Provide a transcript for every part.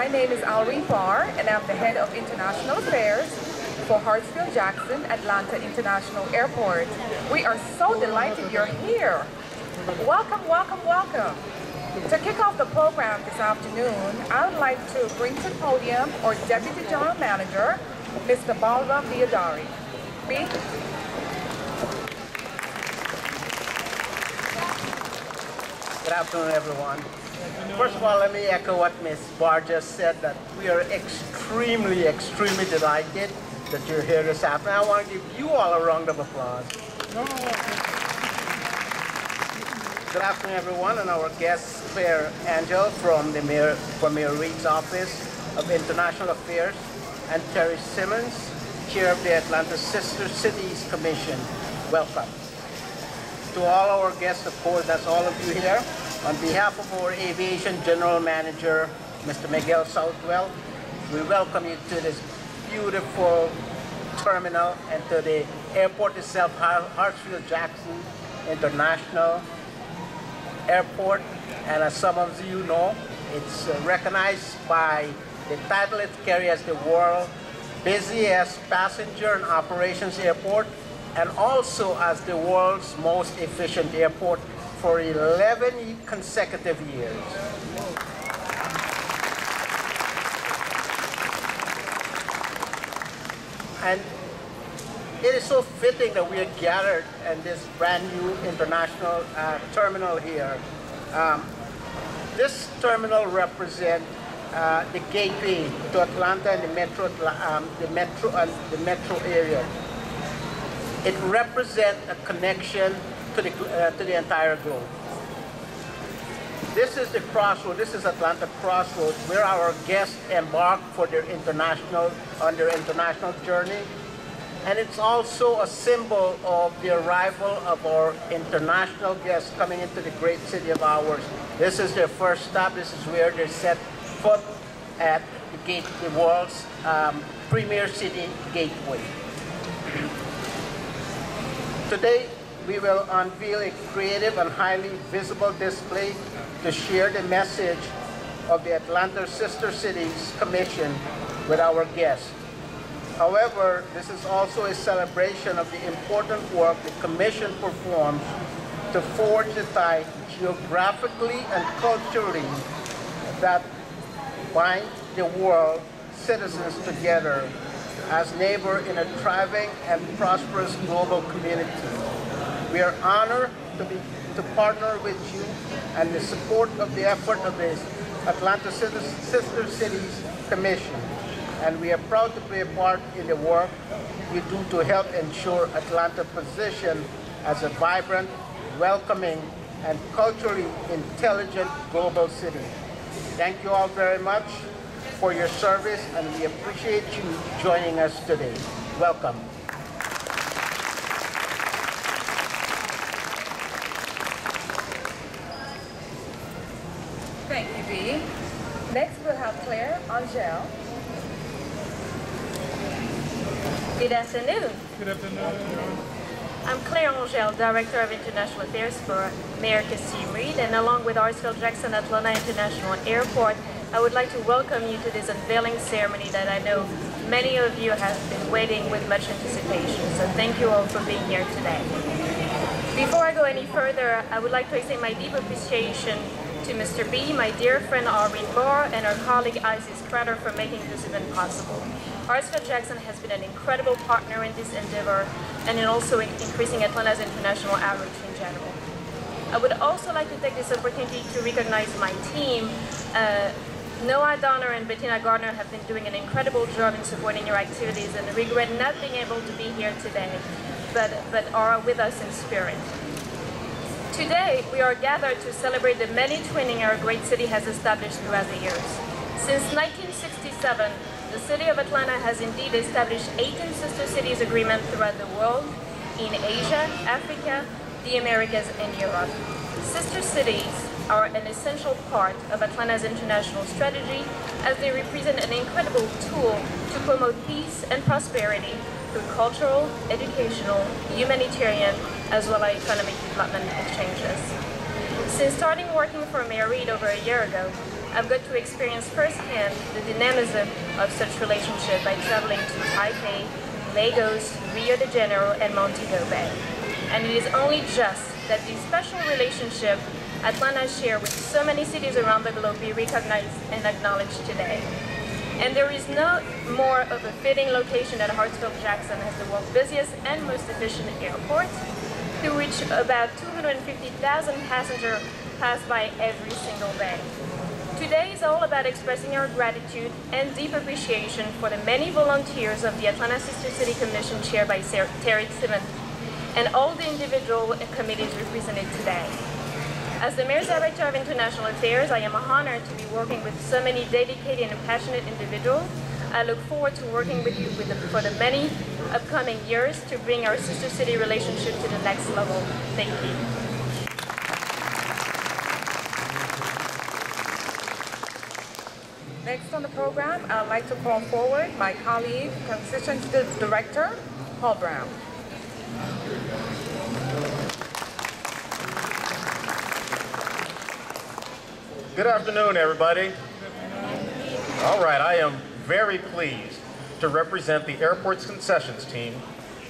My name is Alreen Barr, and I'm the Head of International Affairs for Hartsfield-Jackson Atlanta International Airport. We are so delighted you're here. Welcome, welcome, welcome. To kick off the program this afternoon, I would like to bring to the podium our Deputy General Manager, Mr. Balram Diodari. B. Good afternoon, everyone. First of all, let me echo what Ms. Barr just said, that we are extremely delighted that you're here this afternoon. I want to give you all a round of applause. Good afternoon, everyone, and our guest, Claire Angel from Mayor Reed's Office of International Affairs, and Terry Simmons, Chair of the Atlanta Sister Cities Commission. Welcome. To all our guests, of course, that's all of you here. On behalf of our Aviation General Manager, Mr. Miguel Southwell, we welcome you to this beautiful terminal and to the airport itself, Hartsfield-Jackson International Airport. And as some of you know, it's recognized by the title it carries as the world's busiest passenger and operations airport, and also as the world's most efficient airport for 11 consecutive years. And it is so fitting that we are gathered in this brand new international terminal here. This terminal represents the gateway to Atlanta and the metro area. It represents a connection to the entire globe. This is the crossroad. This is Atlanta Crossroads, where our guests embark for their international journey, and it's also a symbol of the arrival of our international guests coming into the great city of ours. This is their first stop. This is where they set foot at the world's premier city gateway. Today, we will unveil a creative and highly visible display to share the message of the Atlanta Sister Cities Commission with our guests. However, this is also a celebration of the important work the Commission performs to forge the tie geographically and culturally that bind the world citizens together as neighbors in a thriving and prosperous global community. We are honored to partner with you and the support of the effort of the Atlanta Sister Cities Commission, and we are proud to play a part in the work we do to help ensure Atlanta's position as a vibrant, welcoming, and culturally intelligent global city. Thank you all very much for your service, and we appreciate you joining us today. Welcome. Thank you, Bee. Next, we'll have Claire Angel. Good afternoon. Good afternoon. I'm Claire Angel, Director of International Affairs for Mayor Kasim Reed, and along with Hartsfield-Jackson Atlanta International Airport, I would like to welcome you to this unveiling ceremony that I know many of you have been waiting with much anticipation. So thank you all for being here today. Before I go any further, I would like to extend my deep appreciation to Mr. B, my dear friend Alreen Barr, and our colleague Isis Crater for making this event possible. Hartsfield-Jackson has been an incredible partner in this endeavor and in also increasing Atlanta's international outreach in general. I would also like to take this opportunity to recognize my team. Noah Donner and Bettina Gardner have been doing an incredible job in supporting your activities, and regret not being able to be here today, but are with us in spirit. Today, we are gathered to celebrate the many twinning our great city has established throughout the years. Since 1967, the city of Atlanta has indeed established 18 sister cities agreements throughout the world, in Asia, Africa, the Americas, and Europe. Sister cities are an essential part of Atlanta's international strategy, as they represent an incredible tool to promote peace and prosperity through cultural, educational, humanitarian, as well as economic development exchanges. Since starting working for Mayor Reid over a year ago, I've got to experience firsthand the dynamism of such relationship by traveling to Taipei, Lagos, Rio de Janeiro, and Montego Bay. And it is only just that the special relationship Atlanta shares with so many cities around the globe be recognized and acknowledged today. And there is no more of a fitting location than Hartsfield-Jackson as the world's busiest and most efficient airport, through which about 250,000 passengers pass by every single day. Today is all about expressing our gratitude and deep appreciation for the many volunteers of the Atlanta Sister City Commission chaired by Terry Simmons and all the individual committees represented today. As the Mayor's Director of International Affairs, I am honored to be working with so many dedicated and passionate individuals. I look forward to working with you for the many upcoming years to bring our sister city relationship to the next level. Thank you. Next on the program, I'd like to call forward my colleague, Transitions Director, Paul Brown. Good afternoon, everybody. All right, I am very pleased to represent the airport's concessions team.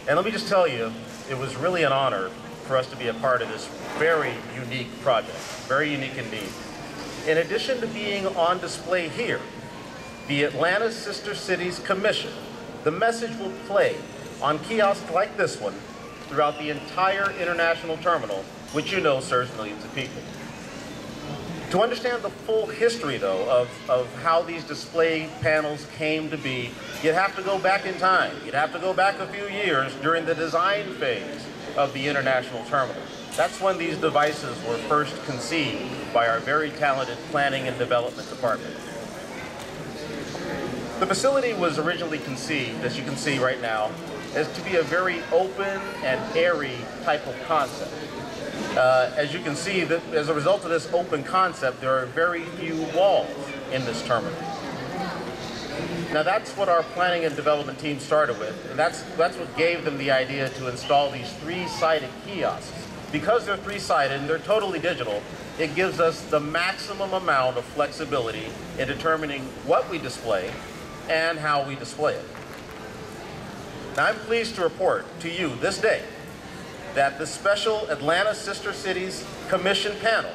And let me just tell you, it was really an honor for us to be a part of this very unique project, very unique indeed. In addition to being on display here, the Atlanta Sister Cities Commission, the message will play on kiosks like this one throughout the entire international terminal, which you know serves millions of people. To understand the full history, though, of how these display panels came to be, you'd have to go back in time. You'd have to go back a few years during the design phase of the international terminal. That's when these devices were first conceived by our very talented planning and development department. The facility was originally conceived, as you can see right now, as to be a very open and airy type of concept. As you can see, that as a result of this open concept, there are very few walls in this terminal. Now that's what our planning and development team started with, and that's what gave them the idea to install these three-sided kiosks. Because they're three-sided and they're totally digital, it gives us the maximum amount of flexibility in determining what we display and how we display it. Now I'm pleased to report to you this day that the special Atlanta Sister Cities Commission panel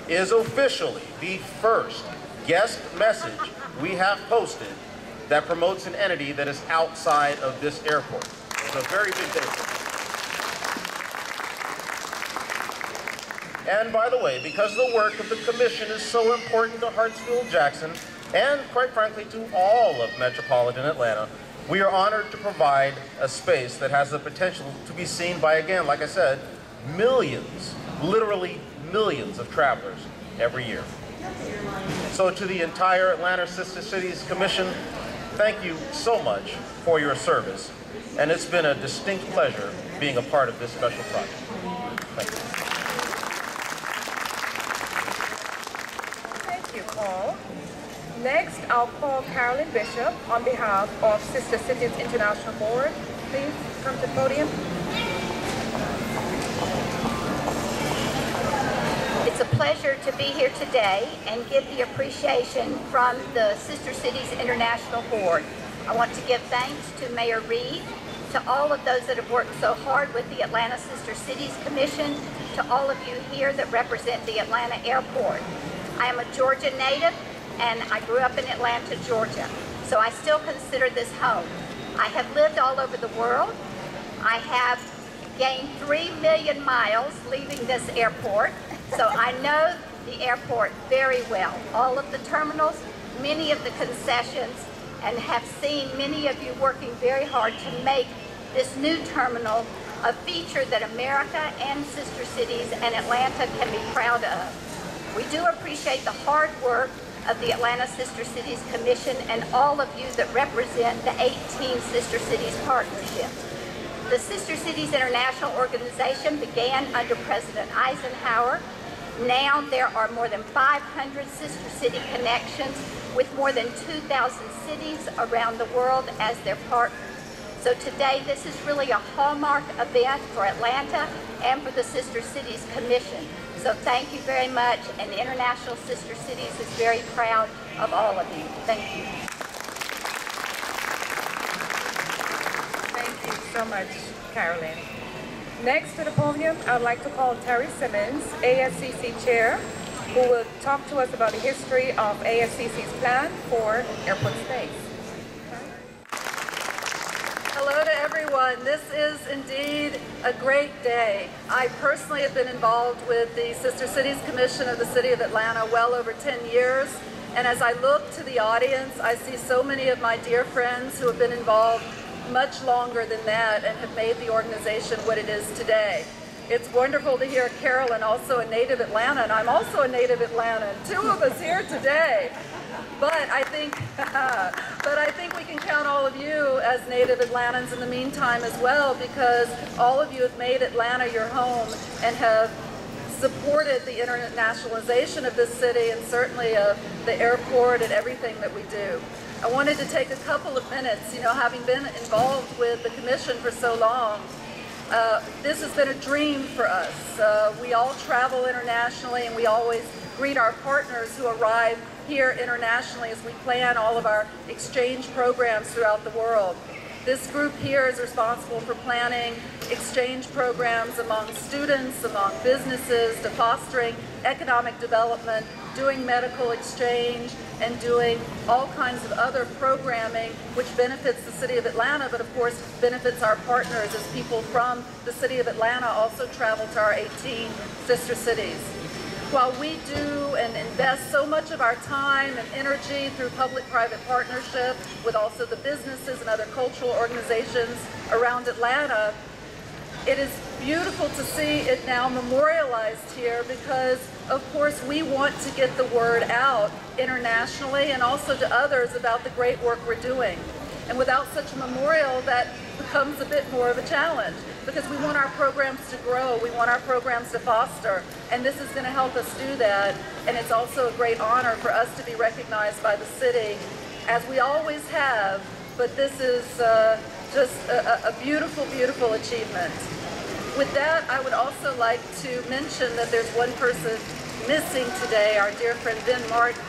is officially the first guest message we have posted that promotes an entity that is outside of this airport. It's a very big day. And by the way, because the work of the commission is so important to Hartsfield-Jackson and quite frankly to all of metropolitan Atlanta, we are honored to provide a space that has the potential to be seen by, again, like I said, millions, literally millions of travelers every year. So to the entire Atlanta Sister Cities Commission, thank you so much for your service. And it's been a distinct pleasure being a part of this special project. Thank you. Thank you, Paul. Next, I'll call Carolyn Bishop on behalf of Sister Cities International Board. Please come to the podium. It's a pleasure to be here today and give the appreciation from the Sister Cities International Board. I want to give thanks to Mayor Reid, to all of those that have worked so hard with the Atlanta Sister Cities Commission, to all of you here that represent the Atlanta Airport. I am a Georgia native, and I grew up in Atlanta, Georgia, so I still consider this home. I have lived all over the world. I have gained 3 million miles leaving this airport, so I know the airport very well. All of the terminals, many of the concessions, and have seen many of you working very hard to make this new terminal a feature that America and Sister Cities and Atlanta can be proud of. We do appreciate the hard work of the Atlanta Sister Cities Commission and all of you that represent the 18 Sister Cities Partnership. The Sister Cities International Organization began under President Eisenhower. Now there are more than 500 Sister City connections with more than 2,000 cities around the world as their partners. So today this is really a hallmark event for Atlanta and for the Sister Cities Commission. So thank you very much, and the International Sister Cities is very proud of all of you. Thank you. Thank you so much, Carolyn. Next to the podium, I'd like to call Terry Simmons, ASCC Chair, who will talk to us about the history of ASCC's plan for airport space. Hello to everyone. This is indeed a great day. I personally have been involved with the Sister Cities Commission of the City of Atlanta well over 10 years. And as I look to the audience, I see so many of my dear friends who have been involved much longer than that and have made the organization what it is today. It's wonderful to hear Carolyn, also a native Atlanta, and I'm also a native Atlantan. Two of us here today. But I think we can count all of you as native Atlantans in the meantime as well, because all of you have made Atlanta your home and have supported the internationalization of this city and certainly of the airport and everything that we do. I wanted to take a couple of minutes, having been involved with the commission for so long, this has been a dream for us. We all travel internationally and we always greet our partners who arrive here internationally as we plan all of our exchange programs throughout the world. This group here is responsible for planning exchange programs among students, among businesses, to fostering economic development, doing medical exchange, and doing all kinds of other programming which benefits the City of Atlanta, but of course benefits our partners as people from the City of Atlanta also travel to our 18 sister cities. While we do and invest so much of our time and energy through public-private partnership with also the businesses and other cultural organizations around Atlanta, it is beautiful to see it now memorialized here because, of course, we want to get the word out internationally and also to others about the great work we're doing. And without such a memorial, that becomes a bit more of a challenge because we want our programs to grow, we want our programs to foster, and this is going to help us do that. And it's also a great honor for us to be recognized by the city, as we always have, but this is just a beautiful, beautiful achievement. With that, I would also like to mention that there's one person missing today, our dear friend Ben Martin,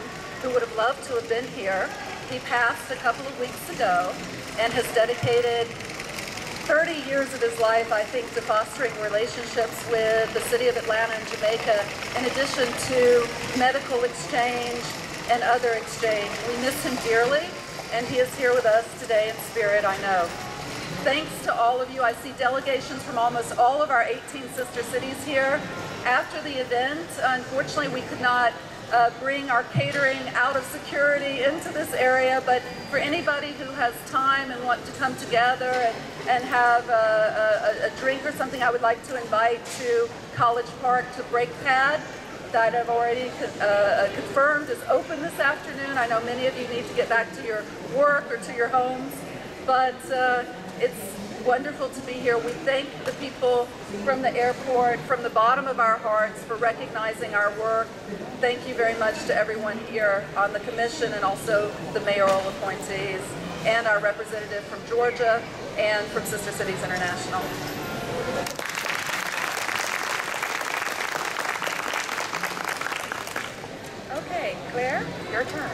who would have loved to have been here. He passed a couple of weeks ago and has dedicated 30 years of his life, I think, to fostering relationships with the City of Atlanta and Jamaica, in addition to medical exchange and other exchange. We miss him dearly, and he is here with us today in spirit, I know. Thanks to all of you. I see delegations from almost all of our 18 sister cities here. After the event, unfortunately, we could not bring our catering out of security into this area, but for anybody who has time and want to come together and have a drink or something, I would like to invite to College Park to Break Pad that I've already confirmed is open this afternoon. I know many of you need to get back to your work or to your homes, but it's wonderful to be here. We thank the people from the airport from the bottom of our hearts for recognizing our work. Thank you very much to everyone here on the commission and also the mayoral appointees and our representative from Georgia and from Sister Cities International. Okay, Claire, your turn.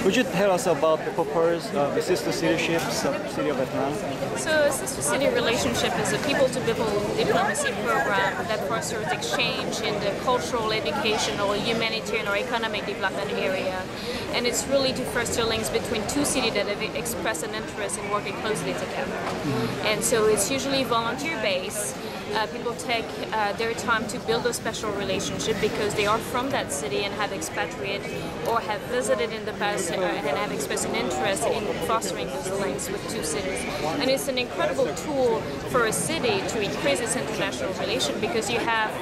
Could you tell us about the purpose of the Sister Cityships of the City of Atlanta? So Sister City Relationship is a people-to-people diplomacy program that fosters exchange in the cultural, educational, humanitarian or economic development area. And it's really to foster links between two cities that have expressed an interest in working closely together. And so it's usually volunteer-based. People take their time to build a special relationship because they are from that city and have expatriated or have visited in the past and have expressed an interest in fostering those links with two cities. And it's an incredible tool for a city to increase its international relation because you have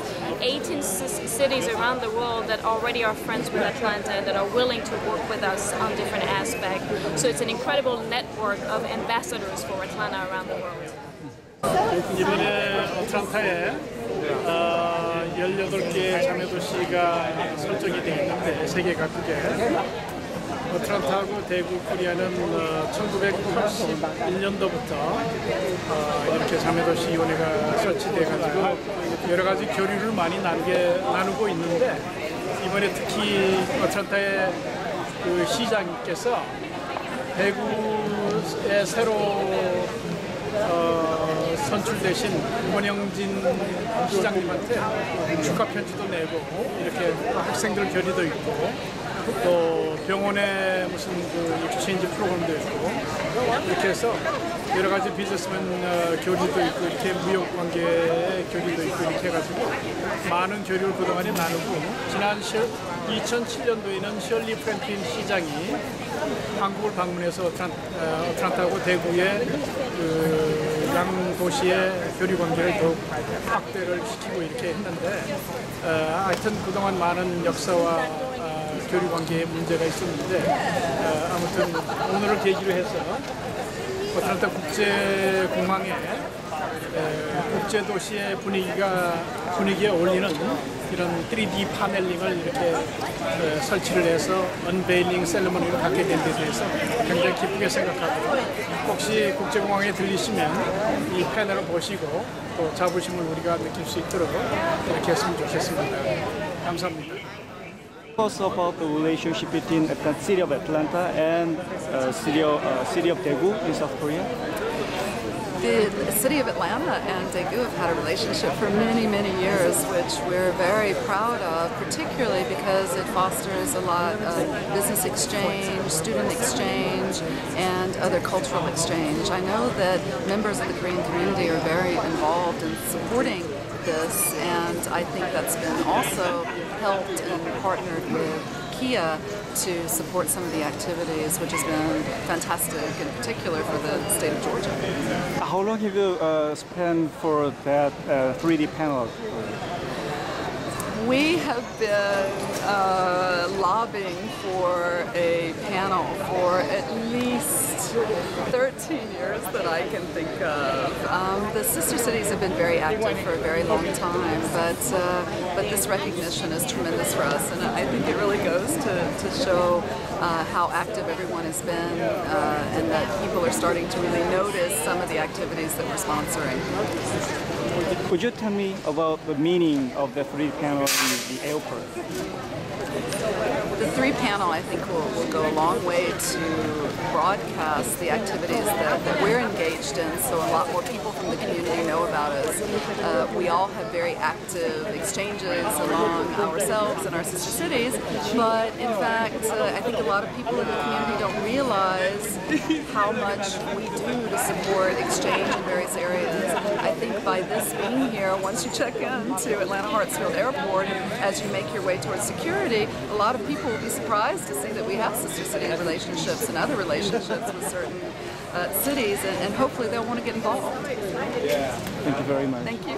18 cities around the world that already are friends with Atlanta, that are willing to work with us on different aspects. So it's an incredible network of ambassadors for Atlanta around the world. 이번에 어틀란타에 18개 자매도시가 설정이 되어 있는데 세계 각국에 어틀란타하고 대구, 코리아는 1981년도부터 이렇게 자매도시위원회가 설치돼가지고 여러 가지 교류를 많이 나누고 있는데 이번에 특히 어틀란타의 그 시장님께서 대구에 새로 선출되신 권영진 시장님한테 축하 편지도 내고 이렇게 학생들 결의도 있고 또 병원에 무슨 그 익스체인지 프로그램도 있고 이렇게 해서 여러 가지 비즈니스맨 교류도 있고 이렇게 무역 관계 교류도 있고 이렇게 해가지고 많은 교류를 그동안에 나누고 지난 2007년도에는 셜리 프랭클린 시장이 한국을 방문해서 어틀란타하고 대구의 그 양 도시의 교류 관계를 더욱 확대를 시키고 이렇게 했는데 하여튼 그동안 많은 역사와 교류 관계에 문제가 있었는데 아무튼 오늘을 계기로 해서 어틀란타 국제공항에 국제도시의 분위기에 어울리는 이런 3D 파넬링을 이렇게 설치를 해서 언베일링 셀러머니를 갖게 된 데 대해서 굉장히 기쁘게 생각하고 혹시 국제공항에 들리시면 이 패널을 보시고 또 자부심을 우리가 느낄 수 있도록 이렇게 했으면 좋겠습니다. 감사합니다. Also about the relationship between the city of Atlanta and city of Daegu in South Korea. The city of Atlanta and Daegu have had a relationship for many, many years, which we're very proud of, particularly because it fosters a lot of business exchange, student exchange, and other cultural exchange. I know that members of the Korean community are very involved in supporting this, and I think that's been also helped and partnered with Kia to support some of the activities, which has been fantastic, in particular for the state of Georgia. How long have you spent for that 3D panel? We have been lobbying for a panel for at least 13 years that I can think of. The sister cities have been very active for a very long time, but this recognition is tremendous for us, and I think it really goes to show how active everyone has been, and that people are starting to really notice some of the activities that we're sponsoring. Could you tell me about the meaning of the 3D panel in the airport? The 3 panel, I think, will go a long way to broadcast the activities that we're engaged in, so a lot more people from the community know about us. We all have very active exchanges among ourselves and our sister cities, but in fact, I think a lot of people in the community don't realize how much we do to support exchange in various areas. I think by this being here, once you check into Atlanta Hartsfield Airport, as you make your way towards security, a lot of people will be surprised to see that we have sister city relationships and other relationships with certain cities, and hopefully they'll want to get involved. Thank you very much. Thank you.